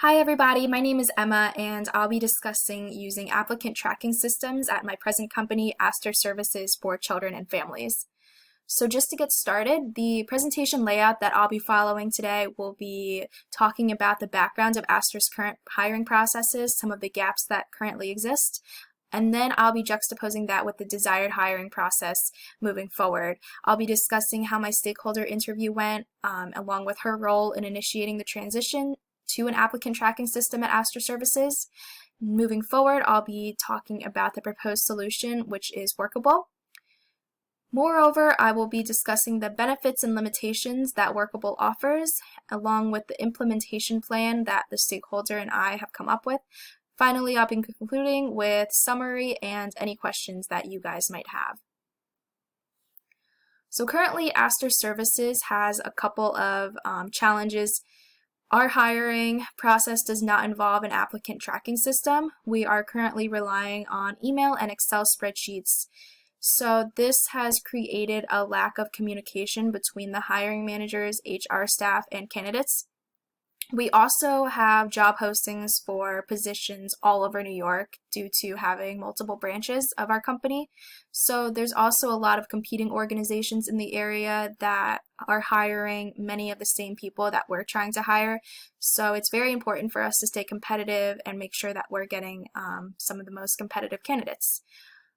Hi everybody, my name is Emma and I'll be discussing using applicant tracking systems at my present company, Aster Services for Children and Families. So just to get started, the presentation layout that I'll be following today will be talking about the background of Aster's current hiring processes, some of the gaps that currently exist, and then I'll be juxtaposing that with the desired hiring process moving forward. I'll be discussing how my stakeholder interview went, along with her role in initiating the transition to an applicant tracking system at Aster Services. Moving forward, I'll be talking about the proposed solution, which is Workable. Moreover, I will be discussing the benefits and limitations that Workable offers, along with the implementation plan that the stakeholder and I have come up with. Finally, I'll be concluding with summary and any questions that you guys might have. So currently, Aster Services has a couple of challenges. Our hiring process does not involve an applicant tracking system. We are currently relying on email and Excel spreadsheets. So this has created a lack of communication between the hiring managers, HR staff, and candidates. We also have job postings for positions all over New York due to having multiple branches of our company. So there's also a lot of competing organizations in the area that are hiring many of the same people that we're trying to hire. So it's very important for us to stay competitive and make sure that we're getting some of the most competitive candidates.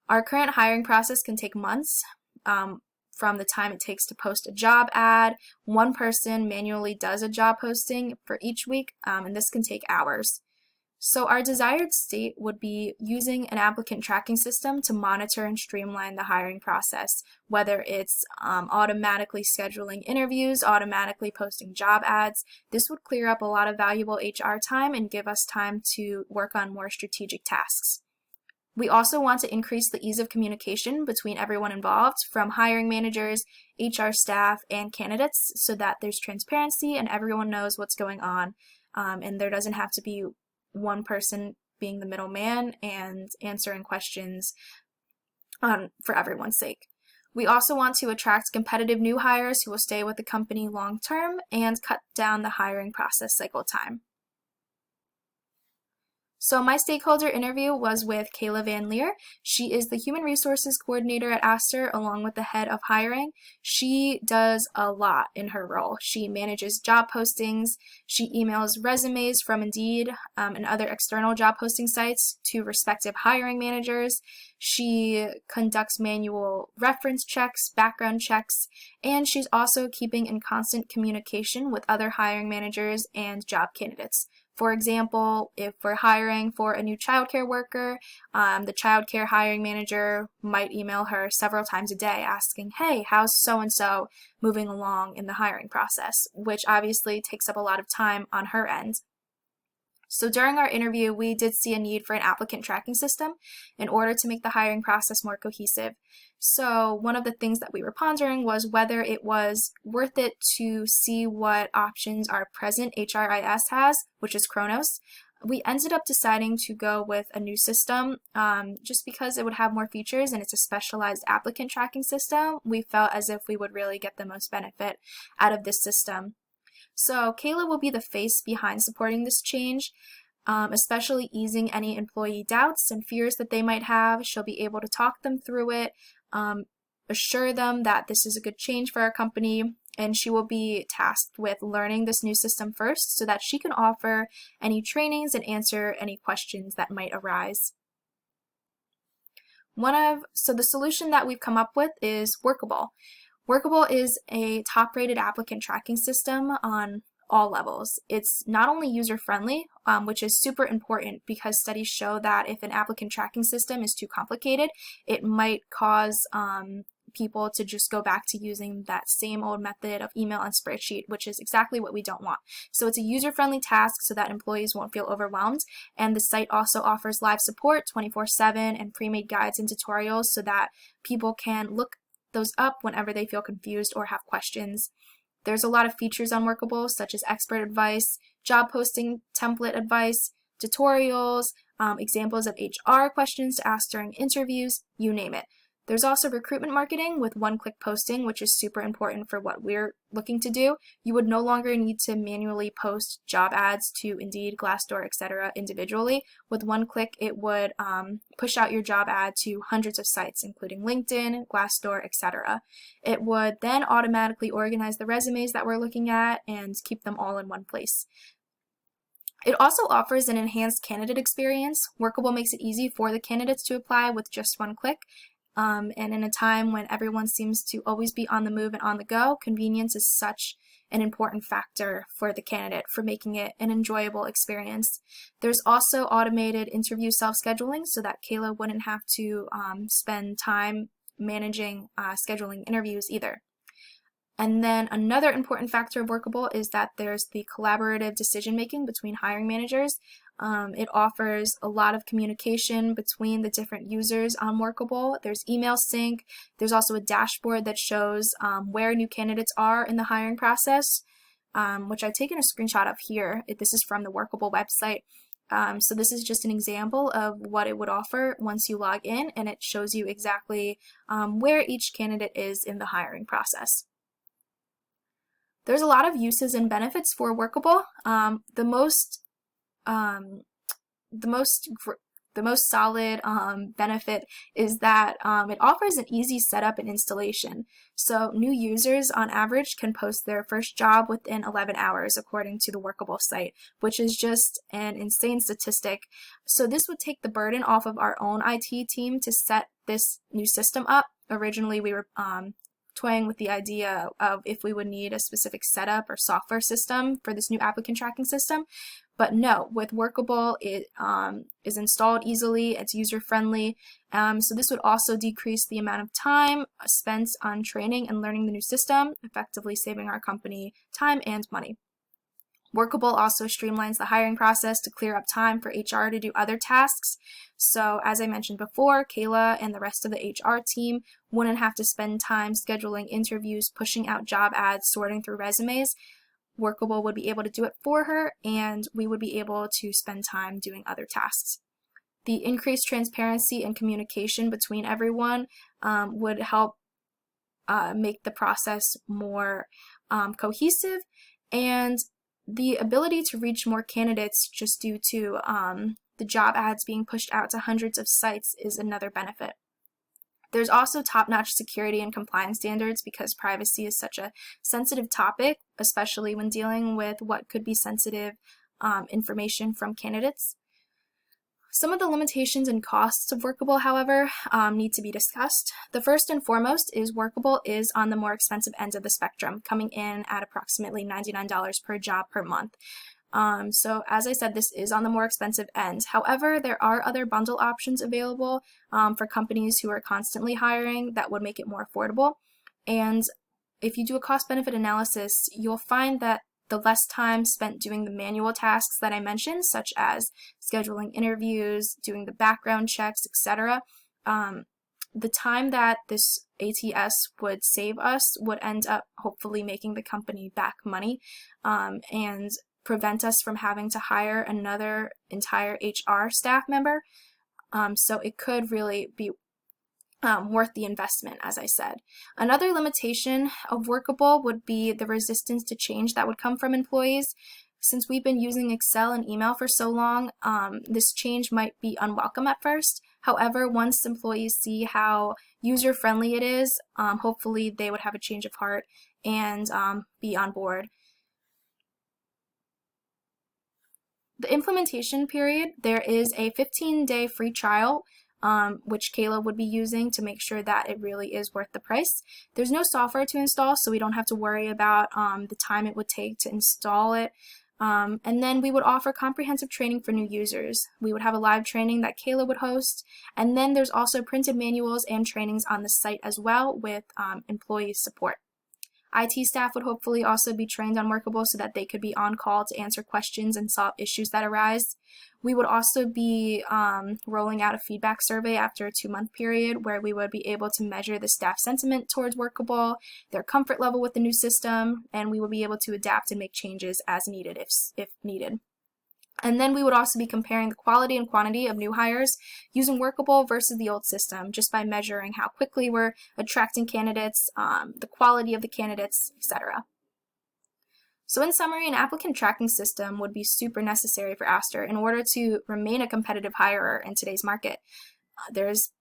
Our current hiring process can take months. From the time it takes to post a job ad. One person manually does a job posting for each week, and this can take hours. So our desired state would be using an applicant tracking system to monitor and streamline the hiring process, whether it's automatically scheduling interviews, automatically posting job ads. This would clear up a lot of valuable HR time and give us time to work on more strategic tasks. We also want to increase the ease of communication between everyone involved, from hiring managers, HR staff, and candidates, so that there's transparency and everyone knows what's going on, and there doesn't have to be one person being the middleman and answering questions for everyone's sake. We also want to attract competitive new hires who will stay with the company long term and cut down the hiring process cycle time. So my stakeholder interview was with Kayla Van Leer. She is the Human Resources Coordinator at Aster, along with the Head of Hiring. She does a lot in her role. She manages job postings. She emails resumes from Indeed and other external job posting sites to respective hiring managers. She conducts manual reference checks, background checks, and she's also keeping in constant communication with other hiring managers and job candidates. For example, if we're hiring for a new childcare worker, the childcare hiring manager might email her several times a day asking, hey, how's so-and-so moving along in the hiring process, which obviously takes up a lot of time on her end. So during our interview, we did see a need for an applicant tracking system in order to make the hiring process more cohesive. So one of the things that we were pondering was whether it was worth it to see what options our present HRIS has, which is Kronos. We ended up deciding to go with a new system just because it would have more features and it's a specialized applicant tracking system. We felt as if we would really get the most benefit out of this system. So Kayla will be the face behind supporting this change, especially easing any employee doubts and fears that they might have. She'll be able to talk them through it, assure them that this is a good change for our company, and she will be tasked with learning this new system first so that she can offer any trainings and answer any questions that might arise. So the solution that we've come up with is Workable. Workable is a top-rated applicant tracking system on all levels. It's not only user-friendly, which is super important because studies show that if an applicant tracking system is too complicated, it might cause people to just go back to using that same old method of email and spreadsheet, which is exactly what we don't want. So it's a user-friendly task so that employees won't feel overwhelmed, and the site also offers live support 24/7 and pre-made guides and tutorials so that people can look those up whenever they feel confused or have questions. There's a lot of features on Workable, such as expert advice, job posting template advice, tutorials, examples of HR questions to ask during interviews, you name it. There's also recruitment marketing with one-click posting, which is super important for what we're looking to do. You would no longer need to manually post job ads to Indeed, Glassdoor, etc. individually. With one click, it would push out your job ad to hundreds of sites, including LinkedIn, Glassdoor, etc. It would then automatically organize the resumes that we're looking at and keep them all in one place. It also offers an enhanced candidate experience. Workable makes it easy for the candidates to apply with just one click. And in a time when everyone seems to always be on the move and on the go, convenience is such an important factor for the candidate for making it an enjoyable experience. There's also automated interview self-scheduling so that Kayla wouldn't have to spend time managing scheduling interviews either. And then another important factor of Workable is that there's the collaborative decision-making between hiring managers. It offers a lot of communication between the different users on Workable. There's email sync. There's also a dashboard that shows where new candidates are in the hiring process, which I've taken a screenshot of here. This is from the Workable website. So this is just an example of what it would offer once you log in, and it shows you exactly where each candidate is in the hiring process. There's a lot of uses and benefits for Workable. The most solid benefit is that it offers an easy setup and installation. So new users on average can post their first job within 11 hours according to the Workable site, which is just an insane statistic. So this would take the burden off of our own IT team to set this new system up. Originally we were toying with the idea of if we would need a specific setup or software system for this new applicant tracking system. But no, with Workable, it is installed easily, it's user-friendly, so this would also decrease the amount of time spent on training and learning the new system, effectively saving our company time and money. Workable also streamlines the hiring process to clear up time for HR to do other tasks. So as I mentioned before, Kayla and the rest of the HR team wouldn't have to spend time scheduling interviews, pushing out job ads, sorting through resumes. Workable would be able to do it for her, and we would be able to spend time doing other tasks. The increased transparency and communication between everyone would help make the process more cohesive, and the ability to reach more candidates just due to the job ads being pushed out to hundreds of sites is another benefit. There's also top-notch security and compliance standards because privacy is such a sensitive topic, especially when dealing with what could be sensitive information from candidates. Some of the limitations and costs of Workable, however, need to be discussed. The first and foremost is Workable is on the more expensive end of the spectrum, coming in at approximately $99 per job per month. So as I said, this is on the more expensive end. However, there are other bundle options available for companies who are constantly hiring that would make it more affordable. And if you do a cost-benefit analysis, you'll find that the less time spent doing the manual tasks that I mentioned, such as scheduling interviews, doing the background checks, etc., the time that this ATS would save us would end up hopefully making the company back money and prevent us from having to hire another entire HR staff member. So it could really be worth the investment, as I said. Another limitation of Workable would be the resistance to change that would come from employees. Since we've been using Excel and email for so long, this change might be unwelcome at first. However, once employees see how user-friendly it is, hopefully they would have a change of heart and be on board. The implementation period, there is a 15-day free trial which Kayla would be using to make sure that it really is worth the price. There's no software to install, so we don't have to worry about the time it would take to install it. And then we would offer comprehensive training for new users. We would have a live training that Kayla would host, and then there's also printed manuals and trainings on the site as well with employee support. IT staff would hopefully also be trained on Workable so that they could be on call to answer questions and solve issues that arise. We would also be rolling out a feedback survey after a 2-month period where we would be able to measure the staff sentiment towards Workable, their comfort level with the new system, and we would be able to adapt and make changes as needed if needed. And then we would also be comparing the quality and quantity of new hires using Workable versus the old system, just by measuring how quickly we're attracting candidates, the quality of the candidates, etc. So in summary, an applicant tracking system would be super necessary for Aster in order to remain a competitive hirer in today's market. There's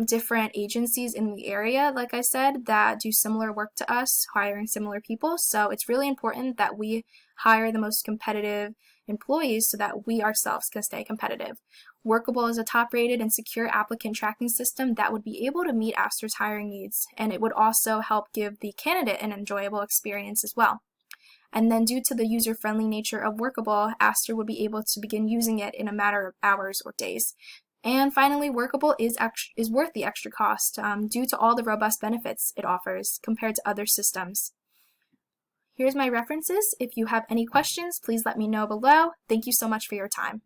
different agencies in the area, like I said, that do similar work to us, hiring similar people. So it's really important that we hire the most competitive employees so that we ourselves can stay competitive. Workable is a top-rated and secure applicant tracking system that would be able to meet Aster's hiring needs, and it would also help give the candidate an enjoyable experience as well. And then due to the user-friendly nature of Workable, Aster would be able to begin using it in a matter of hours or days. And finally, Workable is worth the extra cost due to all the robust benefits it offers compared to other systems. Here's my references. If you have any questions, please let me know below. Thank you so much for your time.